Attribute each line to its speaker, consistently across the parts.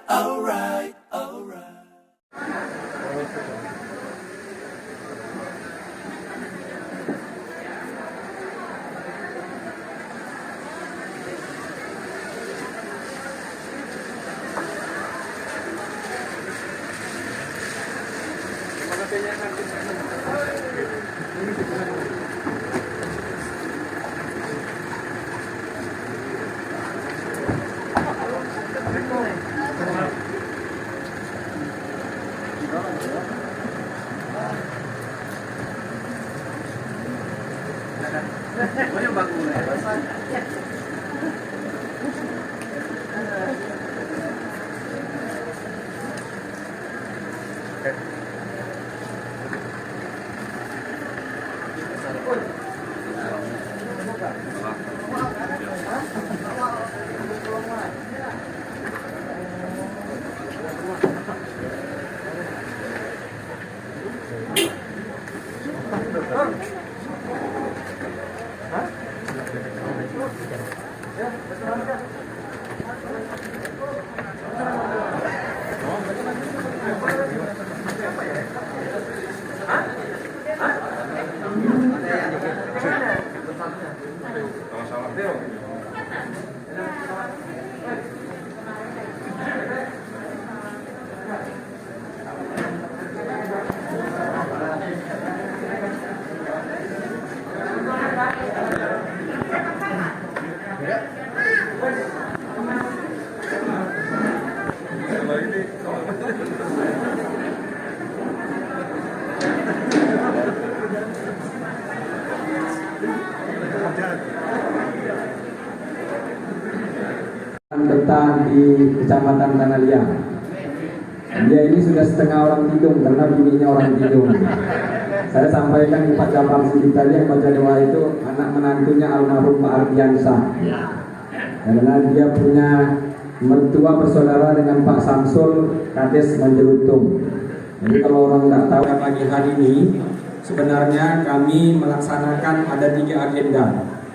Speaker 1: alright, alright.
Speaker 2: Tentang di Kecamatan Tanah Liang. Dia ini sudah setengah orang Tidung karena bininya orang Tidung. Saya sampaikan di Pak Cabang Sidik tadi yang baca doa itu anak menantunya almarhum Pak Ardiansah. Karena dia punya mertua bersaudara dengan Pak Samsul Kades Manjelutung. Jadi kalau orang nggak tahu, pagi hari ini sebenarnya kami melaksanakan ada 3 agenda.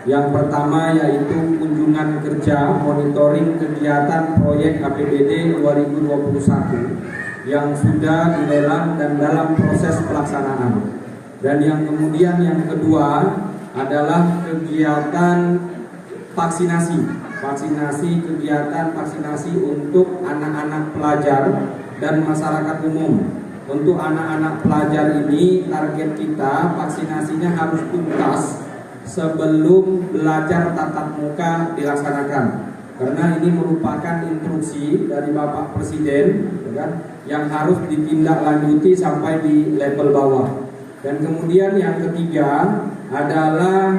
Speaker 2: Yang pertama yaitu kunjungan kerja monitoring kegiatan proyek APBD 2021 yang sudah dilelang dan dalam proses pelaksanaan. Dan yang kemudian yang kedua adalah kegiatan vaksinasi kegiatan vaksinasi untuk anak-anak pelajar dan masyarakat umum. Untuk anak-anak pelajar ini target kita vaksinasinya harus tuntas sebelum belajar tatap muka dilaksanakan, karena ini merupakan instruksi dari Bapak Presiden yang harus ditindaklanjuti sampai di level bawah. Dan kemudian yang ketiga adalah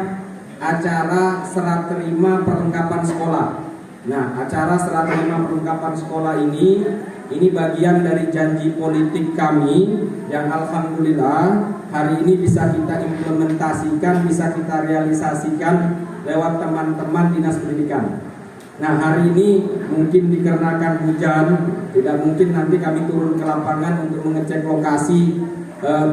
Speaker 2: acara serah terima perlengkapan sekolah. Nah, acara serah terima perlengkapan sekolah ini bagian dari janji politik kami yang alhamdulillah hari ini bisa kita implementasikan, bisa kita realisasikan lewat teman-teman dinas pendidikan. Nah, hari ini mungkin dikarenakan hujan, tidak mungkin nanti kami turun ke lapangan untuk mengecek lokasi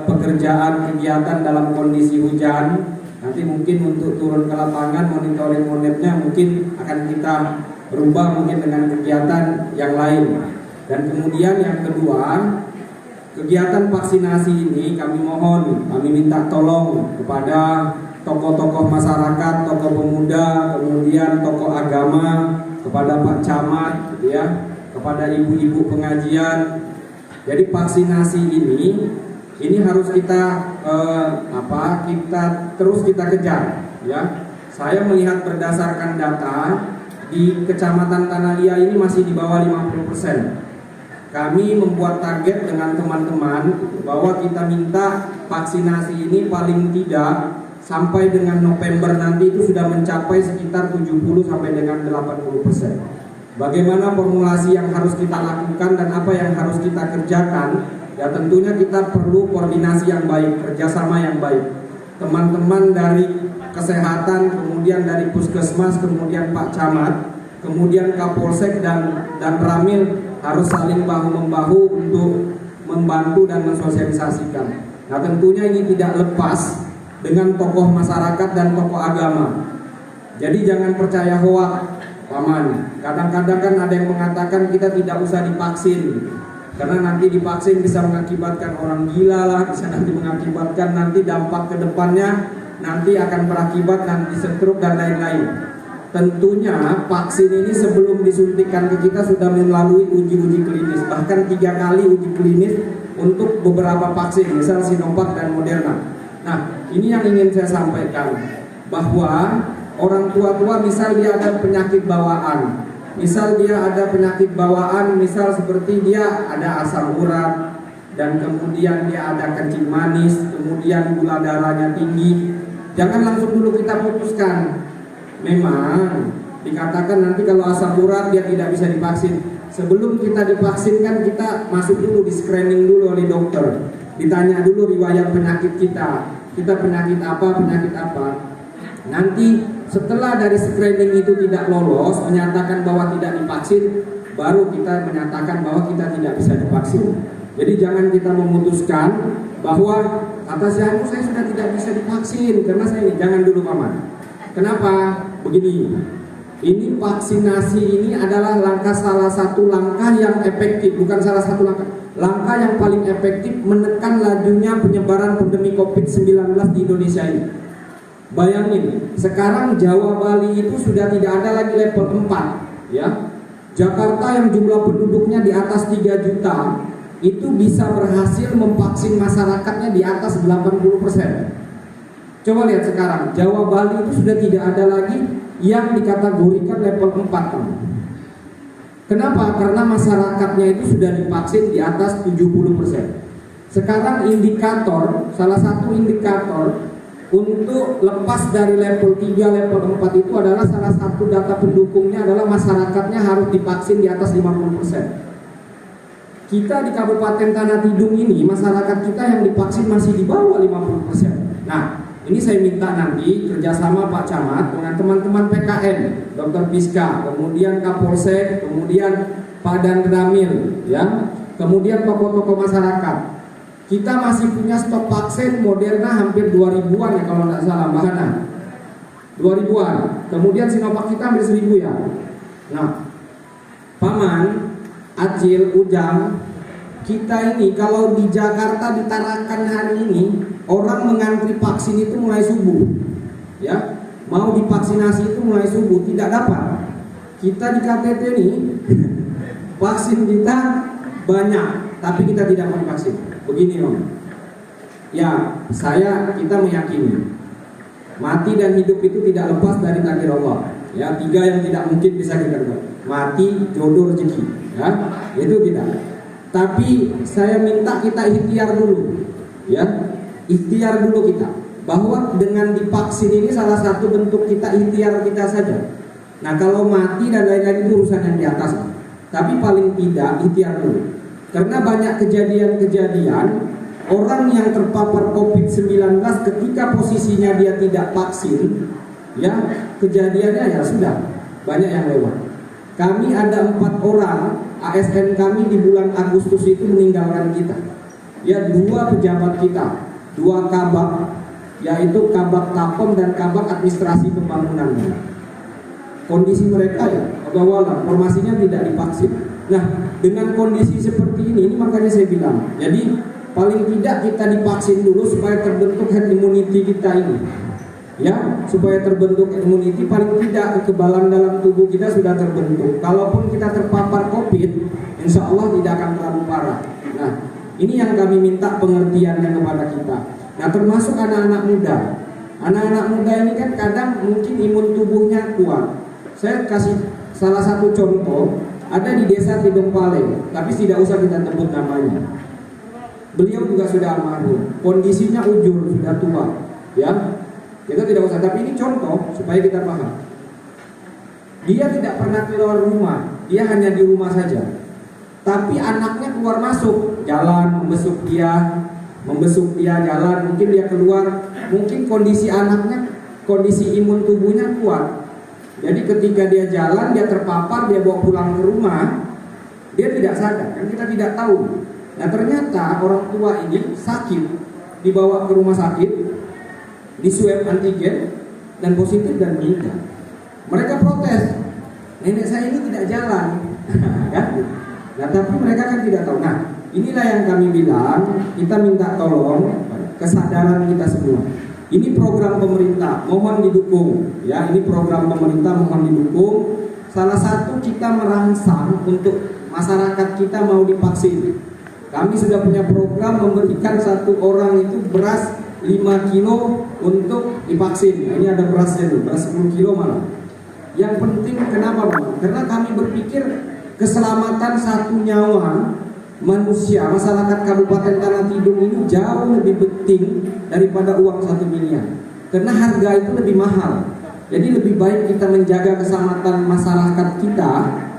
Speaker 2: pekerjaan kegiatan dalam kondisi hujan. Nanti mungkin untuk turun ke lapangan monitoring monetnya mungkin akan kita rubah mungkin dengan kegiatan yang lain. Dan kemudian yang kedua, kegiatan vaksinasi ini kami minta tolong kepada tokoh-tokoh masyarakat, tokoh pemuda, kemudian tokoh agama, kepada Pak Camat, ya, kepada ibu-ibu pengajian. Jadi vaksinasi ini harus kita terus kejar, ya. Saya melihat berdasarkan data di Kecamatan Tanah Liang ini masih di bawah 50%. Kami membuat target dengan teman-teman bahwa kita minta vaksinasi ini paling tidak sampai dengan November nanti itu sudah mencapai sekitar 70 sampai dengan 80%. Bagaimana formulasi yang harus kita lakukan dan apa yang harus kita kerjakan? Ya tentunya kita perlu koordinasi yang baik, kerjasama yang baik. Teman-teman dari kesehatan, kemudian dari puskesmas, kemudian Pak Camat, kemudian Kapolsek dan Ramil harus saling bahu-membahu untuk membantu dan mensosialisasikan. Nah tentunya ini tidak lepas dengan tokoh masyarakat dan tokoh agama. Jadi jangan percaya hoak Paman, kadang-kadang kan ada yang mengatakan kita tidak usah divaksin karena nanti divaksin bisa mengakibatkan orang gila lah, bisa nanti mengakibatkan nanti dampak ke depannya nanti akan berakibat nanti stroke dan lain-lain. Tentunya vaksin ini sebelum disuntikan ke kita sudah melalui uji-uji klinis, bahkan 3 kali uji klinis untuk beberapa vaksin, misal Sinovac dan Moderna. Nah, ini yang ingin saya sampaikan, bahwa orang tua-tua misal dia ada penyakit bawaan, misal seperti dia ada asam urat dan kemudian dia ada kencing manis, kemudian gula darahnya tinggi, jangan langsung dulu kita putuskan. Memang dikatakan nanti kalau asam urat dia tidak bisa divaksin. Sebelum kita divaksinkan kita masuk dulu di screening dulu oleh dokter, ditanya dulu riwayat penyakit kita penyakit apa. Nanti setelah dari screening itu tidak lolos, menyatakan bahwa tidak divaksin, baru kita menyatakan bahwa kita tidak bisa divaksin. Jadi jangan kita memutuskan bahwa atas saya sudah tidak bisa divaksin karena saya ini. Jangan dulu paman. Kenapa? Begini, ini vaksinasi ini adalah salah satu langkah yang efektif, bukan salah satu langkah yang paling efektif menekan lajunya penyebaran pandemi COVID-19 di Indonesia ini. Bayangin, sekarang Jawa Bali itu sudah tidak ada lagi level 4 ya. Jakarta yang jumlah penduduknya di atas 3 juta itu bisa berhasil memvaksin masyarakatnya di atas 80%. Coba lihat sekarang, Jawa Bali itu sudah tidak ada lagi yang dikategorikan level 4. Kenapa? Karena masyarakatnya itu sudah divaksin di atas 70%. Sekarang salah satu indikator untuk lepas dari level 3, level 4 itu adalah salah satu data pendukungnya adalah masyarakatnya harus divaksin di atas 50%. Kita di Kabupaten Tanah Tidung ini, masyarakat kita yang divaksin masih di bawah 50%. Nah, ini saya minta nanti kerjasama Pak Camat dengan teman-teman PKN, Dr. Piska, kemudian Kapolsek, kemudian Pak Dandramil, ya, kemudian tokoh-tokoh masyarakat. Kita masih punya stok vaksin Moderna hampir 2000-an ya kalau tidak salah, Mbak Hana. 2000-an. Kemudian Sinovac kita hampir 1000 ya. Nah, Paman, Acil, Ujang, kita ini kalau di Jakarta di Tarakan hari ini orang mengantri vaksin itu mulai subuh, ya, mau divaksinasi itu mulai subuh, tidak dapat. Kita di KTT ini vaksin kita banyak, tapi kita tidak mau divaksin. Begini Om, ya kita meyakini mati dan hidup itu tidak lepas dari takdir Allah. Ya, 3 yang tidak mungkin bisa kita buat, mati, jodoh, rezeki, ya, itu tidak. Tapi saya minta kita ikhtiar dulu, ya, ikhtiar dulu kita, bahwa dengan divaksin ini salah satu bentuk kita ikhtiar kita saja. Nah kalau mati dan lain-lain itu urusan yang di atas, tapi paling tidak ikhtiar dulu. Karena banyak kejadian-kejadian orang yang terpapar COVID-19 ketika posisinya dia tidak vaksin, ya, kejadiannya ya sudah banyak yang lewat. Kami ada 4 orang ASN kami di bulan Agustus itu meninggalkan kita, ya, 2 pejabat kita, 2 kabak, yaitu kabak Tapom dan kabak administrasi pembangunan. Kondisi mereka ya Allah, formasinya tidak divaksin. Nah, dengan kondisi seperti ini makanya saya bilang, jadi paling tidak kita divaksin dulu supaya terbentuk herd immunity kita ini, ya, supaya terbentuk immunity, paling tidak kekebalan dalam tubuh kita sudah terbentuk. Kalaupun kita terpapar COVID, insya Allah tidak akan terlalu parah. Nah, ini yang kami minta pengertiannya kepada kita. Nah, termasuk anak-anak muda. Anak-anak muda ini kan kadang mungkin imun tubuhnya kuat. Saya kasih salah satu contoh, ada di desa Tidung Paleng, tapi tidak usah kita sebut namanya. Beliau juga sudah almarhum, kondisinya ujur, sudah tua, ya. Kita tidak usah, tapi ini contoh supaya kita paham. Dia tidak pernah keluar rumah, dia hanya di rumah saja. Tapi anaknya keluar masuk, jalan, membesuk dia jalan, mungkin dia keluar, mungkin kondisi anaknya, kondisi imun tubuhnya kuat. Jadi ketika dia jalan, dia terpapar, dia bawa pulang ke rumah, dia tidak sadar, kan kita tidak tahu. Nah ternyata orang tua ini sakit, dibawa ke rumah sakit, di swab antigen dan positif dan meninggal. Mereka protes, nenek saya ini tidak jalan. Kan? Nah, tapi mereka kan tidak tahu. Nah, inilah yang kami bilang, kita minta tolong kesadaran kita semua. Ini program pemerintah, mohon didukung. Ya, ini program pemerintah, mohon didukung. Salah satu kita merangsang untuk masyarakat kita mau divaksin. Kami sudah punya program memberikan satu orang itu beras 5 kilo untuk divaksin. Nah, ini ada berasnya tuh, beras 10 kilo malah. Yang penting kenapa Bang? Karena kami berpikir keselamatan satu nyawa manusia, masyarakat Kabupaten Tanah Tidung ini jauh lebih penting daripada uang 1 miliar. Karena harga itu lebih mahal. Jadi lebih baik kita menjaga keselamatan masyarakat kita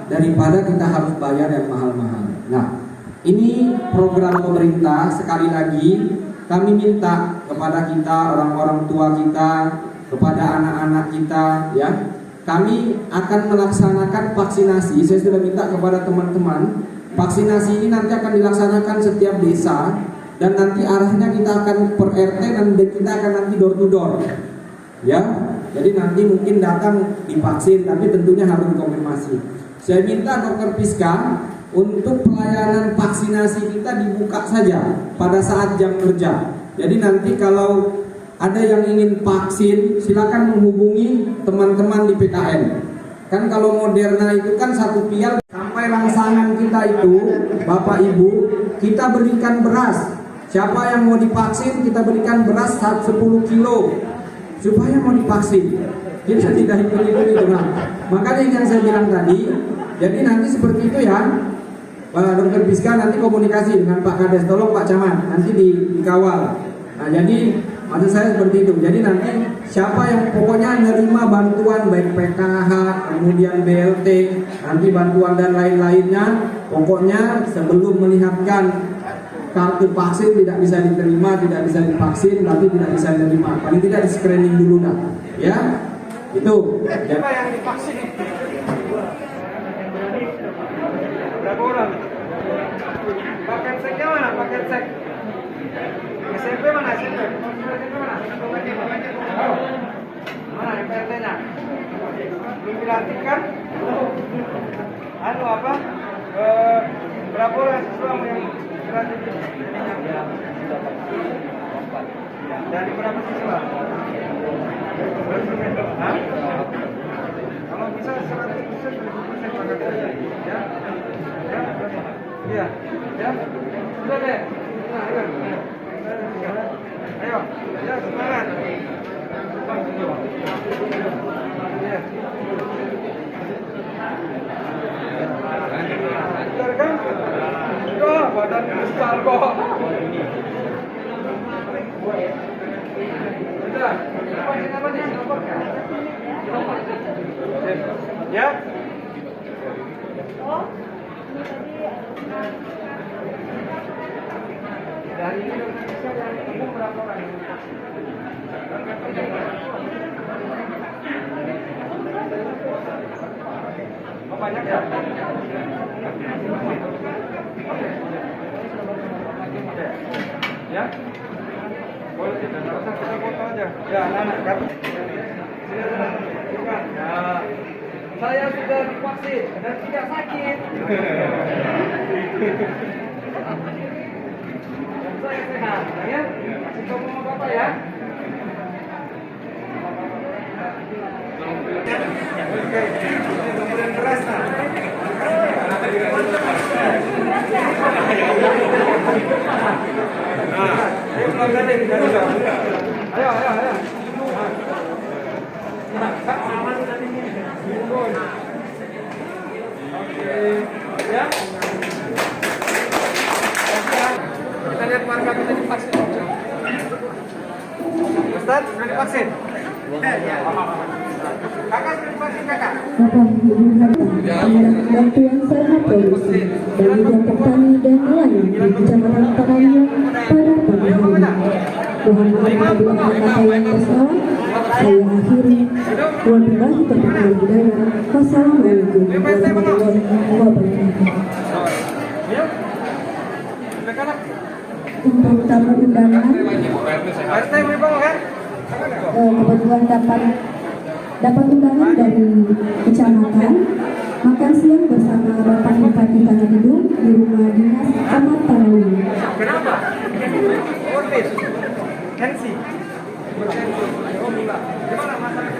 Speaker 2: daripada kita harus bayar yang mahal-mahal. Nah, ini program pemerintah. Sekali lagi kami minta kepada kita, orang-orang tua kita, kepada anak-anak kita, ya, kami akan melaksanakan vaksinasi. Saya sudah minta kepada teman-teman, vaksinasi ini nanti akan dilaksanakan setiap desa, dan nanti arahnya kita akan per RT dan kita akan nanti door to door, ya. Jadi nanti mungkin datang divaksin, tapi tentunya harus dikonfirmasi. Saya minta Dokter Piska untuk pelayanan vaksinasi kita dibuka saja pada saat jam kerja. Jadi nanti kalau ada yang ingin vaksin, silakan menghubungi teman-teman di PKN. Kan kalau Moderna itu kan 1 pial, sampai rangsangan kita itu, Bapak Ibu, kita berikan beras. Siapa yang mau divaksin, kita berikan beras 10 kilo supaya mau divaksin. Kita tidak hitung-hitung itu. Nah, makanya yang saya bilang tadi, jadi nanti seperti itu ya, Pak Dokter Piska nanti komunikasi dengan Pak Kades, tolong Pak Camat nanti dikawal. Nah, jadi maksud saya seperti itu. Jadi nanti siapa yang pokoknya menerima bantuan baik PKH, kemudian BLT, nanti bantuan dan lain-lainnya, pokoknya sebelum melihatkan kartu vaksin tidak bisa diterima, tidak bisa divaksin, tapi tidak bisa diterima. Paling tidak di screening dulu dah, ya. Itu.
Speaker 3: Siapa yang divaksin? Berapa orang? Paket seknya mana? Paket sek. SMP mana? SMP mana? Oh. Mana MPLT-nya? Belum dilantikkan? Anu apa? Berapa orang siswa yang dilantik? Dari berapa siswa? Hah? Kalau bisa 100% pakai saja. Ya? Ya? Iya. Ya? Sudah deh. Nah, ayo. Ayo. Ya, semangat. Ya. Lancar kan? Kok badan besar kok. Sudah. Apa nih? Ya? Oh, dari Indonesia yang umum berapa orang? Oh, banyak ya? Ya? Boleh, tidak usah kita foto aja. Ya, anak-anak kan? Ya, saya sudah divaksin dan tidak sakit. Dan saya sehat, ya? Kasih tahu sama bapak ya. Oke, kemudian beras nah. Ayo pulang tadi, ayo. Oke, ya. Kita lihat warga kita divaksin. Ustaz, sudah divaksin? Ya. Kakak sudah divaksin, kakak?
Speaker 4: Bantuan serta polisi dari Jakarta Petani dan nelayan di Kecamatan Tanahliang pada pagi hari. Mohon maaf apabila ada kata yang tersalah. Saya akhiri. Wabillahi taufiq wal hidayah. Wassalamualaikum warahmatullahi wabarakatuh. Untuk tamu undangan, kebetulan dapat dapat undangan dari kecamatan makan siang bersama Bapak Bupati Tanah Bidung di rumah dinas Camat Tarawih.
Speaker 3: Kenapa? Orbis. Tensi. Oh, gula. Gimana masalah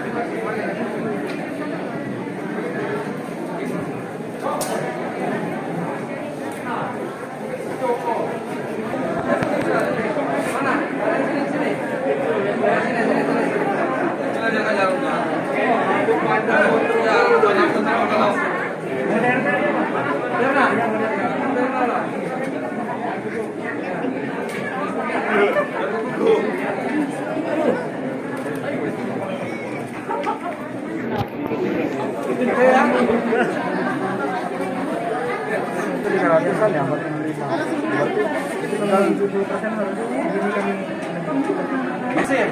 Speaker 3: mesin.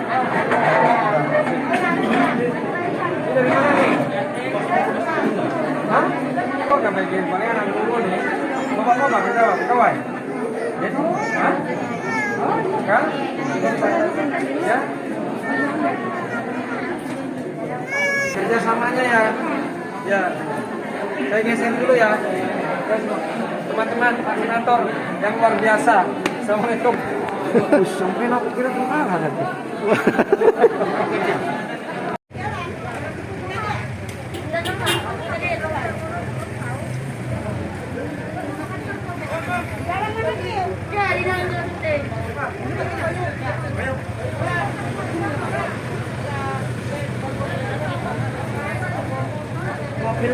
Speaker 3: Ini dari mana nih? Hah? Kok gak bagian paling anak tunggu nih? Bapak jawab, kawan. Hah? Kan? Ya? Kerjasamanya ya. Ya. Saya geser dulu ya. Teman-teman vaksinator yang luar biasa. Assalamualaikum. Sampai aku kira kalah nanti. Mobil